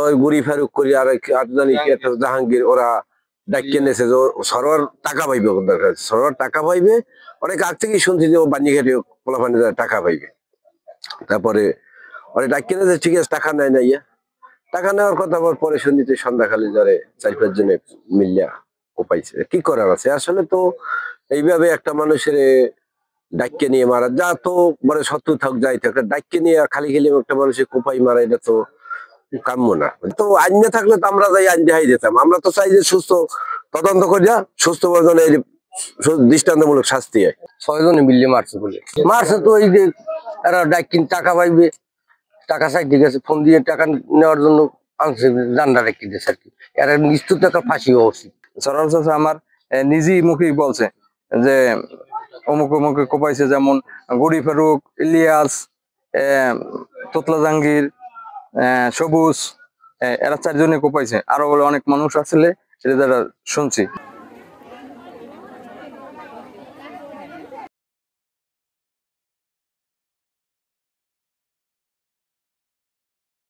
ওই গুড়ি ফারুক করি আর জানি কি একটা জাহাঙ্গীর ওরা ডাকিয়ে নেছে যে সরোয়ার টাকা পাইবে, সরোয়ার টাকা পাইবে, অনেক আগ থেকেই শুনছি যে ও বানিঘাটে পোলাপানি টাকা পাইবে। তারপরে ওরা ডাকিয়ে নেছে, ঠিক আছে টাকা নেয় না, টাকা নেওয়ার কথা পরে শুনছি সন্ধ্যাকালে যারে 4-5 জনে মিলিয়া ও পাইছে। কি করার আছে আসলে, তো এইভাবে একটা মানুষের ডাক্কে নিয়ে মারা, যা তো মানে শত্রু থাক যাই থাক, ডাক্কে নিয়ে খালি খালি একটা মানুষের কোপাই মারা, এটা তো কাম্য না। তো আইন না থাকলে তো আমরা যাই আইন দেখাই দিতাম। আমরা তো চাই যে সুস্থ তদন্ত করিয়া সুস্থ বর্জনের দৃষ্টান্তমূলক শাস্তি হয়। 6 জনে মিলিয়ে মারছে বলে। মারছে তো ওই যে এরা ডাক্কিন টাকা পাইবে, টাকা চাইতে গেছে, ফোন দিয়ে টাকা নেওয়ার জন্য আনছে, জান্ডা রেখে দিয়েছে আর কি। এরা নিশ্চিত টাকা ফাঁসি হওয়া উচিত। সরল চাচা আমার নিজেই মুখেই বলছে যে অমুক অমুকে কোপাইছে, যেমন গুড়ি ফারুক, ইলিয়াস, তোতলা জাহাঙ্গীর, সবুজ, এরা 4 জনে কোপাইছে। আরো বলে অনেক মানুষ আসলে, সেটা শুনছি।